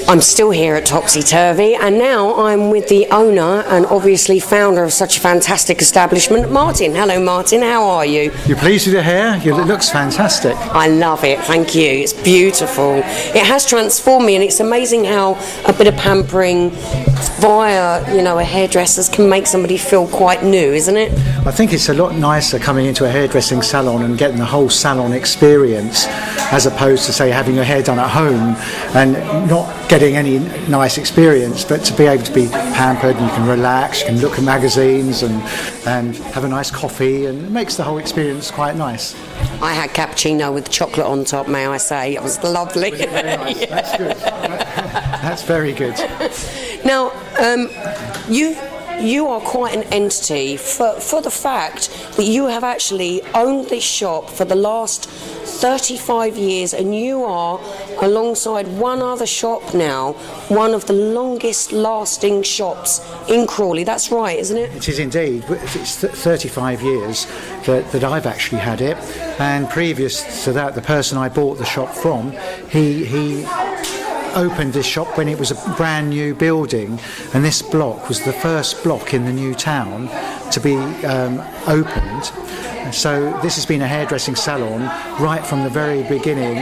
I'm still here at Topsy Turvy, and now I'm with the owner and obviously founder of such a fantastic establishment, Martin. Hello, Martin. How are you? You're pleased with your hair? It looks fantastic. I love it. Thank you. It's beautiful. It has transformed me, and it's amazing how a bit of pampering via, a hairdresser's can make somebody feel quite new, isn't it? I think it's a lot nicer coming into a hairdressing salon and getting the whole salon experience, as opposed to, say, having your hair done at home and not getting any nice experience, but to be able to be pampered, and you can relax, you can look at magazines and have a nice coffee, and it makes the whole experience quite nice. I had cappuccino with chocolate on top, may I say. It was lovely. Was it very nice? Yeah. That's good. That's very good. Now, you are quite an entity for the fact that you have actually owned this shop for the last 35 years, and you are, alongside one other shop now, one of the longest lasting shops in Crawley. That's right, isn't it? It is indeed. It's 35 years that I've actually had it, and previous to that, the person I bought the shop from, he opened this shop when it was a brand new building, and this block was the first block in the new town to be opened. So this has been a hairdressing salon right from the very beginning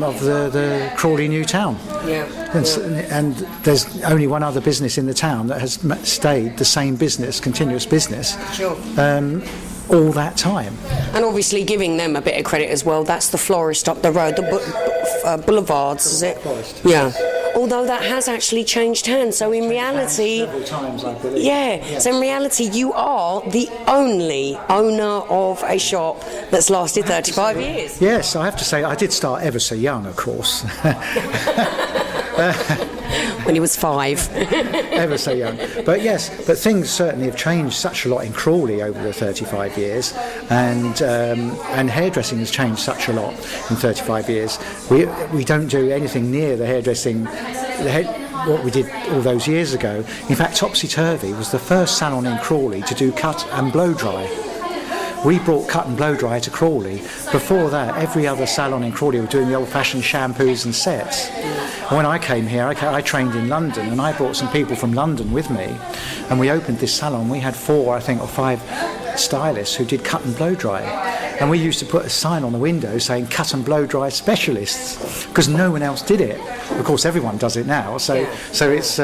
of the Crawley new town. Yeah. And there's only one other business in the town that has stayed the same business, continuous business. Sure. All that time. And obviously giving them a bit of credit as well. That's the florist up the road, the boulevards, is it? Florist. Yeah. Although that has actually changed hands, so in reality, several times, I believe. Yeah. So in reality, you are the only owner of a shop that's lasted 35 years. Yes, I have to say I did start ever so young, of course. When he was 5. Ever so young. But yes, but things certainly have changed such a lot in Crawley over the 35 years, and hairdressing has changed such a lot in 35 years. We don't do anything near the hairdressing, what we did all those years ago. In fact, Topsy Turvy was the first salon in Crawley to do cut and blow dry. We brought cut and blow dry to Crawley. Before that, every other salon in Crawley were doing the old-fashioned shampoos and sets. And when I came here, I trained in London, and I brought some people from London with me, and we opened this salon. We had 4, I think, or 5 stylists who did cut and blow dry. And we used to put a sign on the window saying cut and blow dry specialists, because no one else did it. Of course, everyone does it now, so it's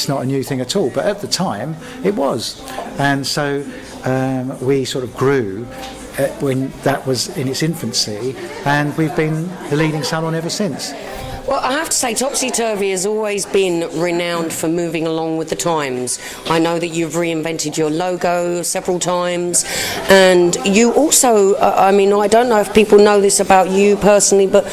not a new thing at all. But at the time, it was. And so we sort of grew when that was in its infancy, and we've been the leading salon ever since. Well, I have to say, Topsy Turvy has always been renowned for moving along with the times. I know that you've reinvented your logo several times, and you also, I don't know if people know this about you personally, but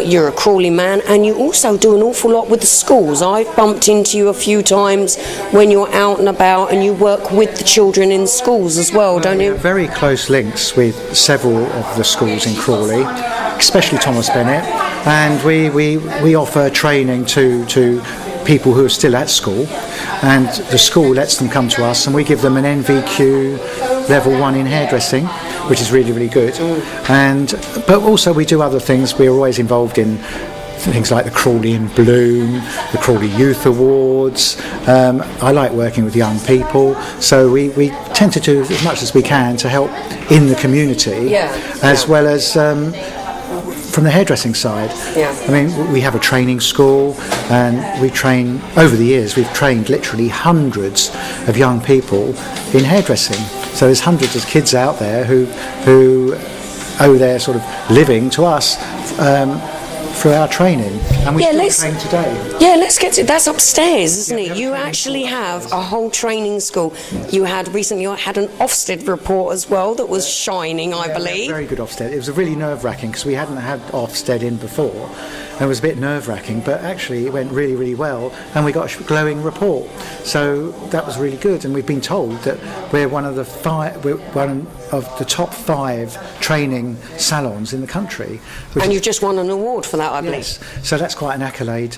you're a Crawley man, and you also do an awful lot with the schools. I've bumped into you a few times when you're out and about, and you work with the children in schools as well, don't you? Very close links with several of the schools in Crawley, especially Thomas Bennett, and we offer training to people who are still at school, and the school lets them come to us, and we give them an NVQ level 1 in hairdressing, which is really, really good. But also we do other things. We're always involved in things like the Crawley in Bloom, the Crawley Youth Awards. I like working with young people, so we tend to do as much as we can to help in the community, as well as from the hairdressing side. We have a training school, and we train, over the years we've trained literally hundreds of young people in hairdressing. So there's hundreds of kids out there who owe their sort of living to us through our training, and we still train today. Yeah, let's get to that's upstairs, isn't it? You actually have a whole training school. You had recently had an Ofsted report as well that was shining, I believe. Very good Ofsted. It was really nerve-wracking because we hadn't had Ofsted in before. It was a bit nerve-wracking, but actually it went really, really well, and we got a glowing report. So that was really good, and we've been told that we're one of the top 5 training salons in the country. And you've just won an award for that, I believe. Yes, so that's quite an accolade,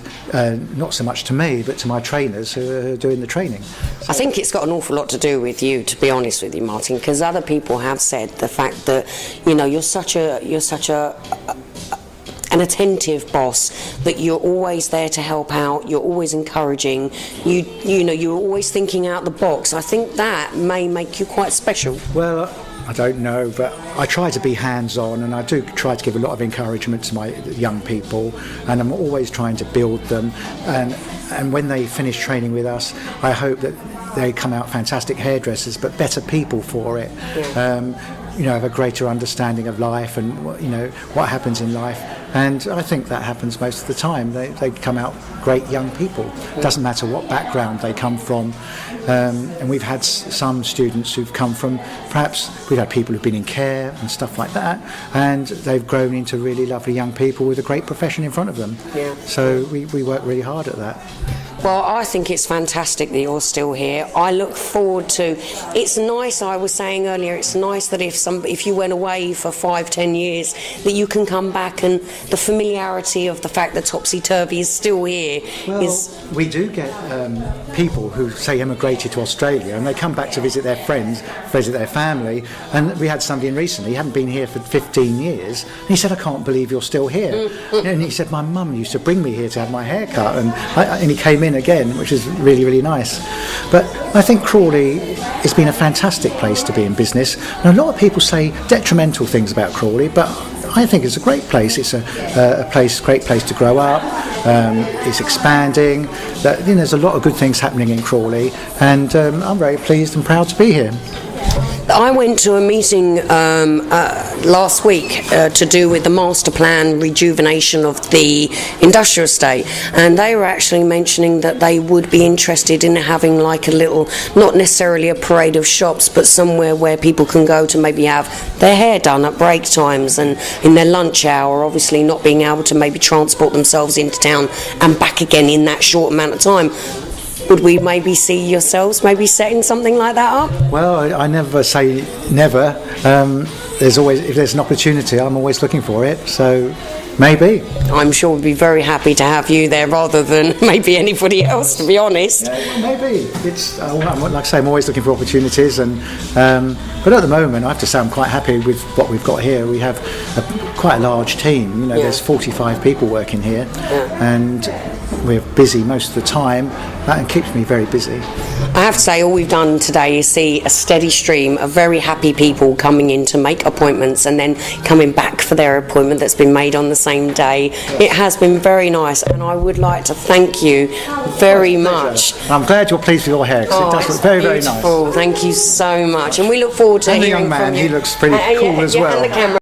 not so much to me, but to my trainers who are doing the training. So I think it's got an awful lot to do with you, to be honest with you, Martin, because other people have said the fact that, you're such a an attentive boss, that you're always there to help out, you're always encouraging, you know, you're always thinking out the box. I think that may make you quite special. Well, I don't know, but I try to be hands-on, and I do try to give a lot of encouragement to my young people, and I'm always trying to build them, and when they finish training with us, I hope that they come out fantastic hairdressers, but better people for it. You know, have a greater understanding of life and, you know, what happens in life. And I think that happens most of the time. They come out great young people. It doesn't matter what background they come from. And we've had some students who've come from, perhaps we've had people who've been in care and stuff like that, and they've grown into really lovely young people with a great profession in front of them. So we work really hard at that. Well, I think it's fantastic that you're still here. I look forward to. It's nice. I was saying earlier, it's nice that if you went away for 5-10 years, that you can come back, and the familiarity of the fact that Topsy Turvy is still here. Well, we do get people who say immigrated to Australia, and they come back to visit their friends, visit their family. And we had somebody in recently. He hadn't been here for 15 years, and he said, "I can't believe you're still here." And he said, "My mum used to bring me here to have my hair cut," and he came in again, which is really, really nice. But I think Crawley has been a fantastic place to be in business. And a lot of people say detrimental things about Crawley, but I think it's a great place. It's a great place to grow up. It's expanding. There's a lot of good things happening in Crawley, and I'm very pleased and proud to be here. I went to a meeting last week to do with the master plan rejuvenation of the industrial estate, and they were actually mentioning that they would be interested in having like a little, not necessarily a parade of shops, but somewhere where people can go to maybe have their hair done at break times and in their lunch hour, obviously not being able to maybe transport themselves into town and back again in that short amount of time. Would we maybe see yourselves maybe setting something like that up? Well, I never say never. There's always, if there's an opportunity, I'm always looking for it. So maybe. I'm sure we'd be very happy to have you there rather than maybe anybody else, to be honest. Maybe. It's like I say, I'm always looking for opportunities, and but at the moment, I have to say I'm quite happy with what we've got here. We have quite a large team. You know, there's 45 people working here, and we're busy most of the time. That keeps me very busy. I have to say, all we've done today is see a steady stream of very happy people coming in to make appointments and then coming back for their appointment that's been made on the same day. It has been very nice, and I would like to thank you very much. I'm glad you're pleased with your hair, because it does look very, very nice. Thank you so much, and we look forward to hearing from you. And the young man, he looks pretty cool as well. And the camera.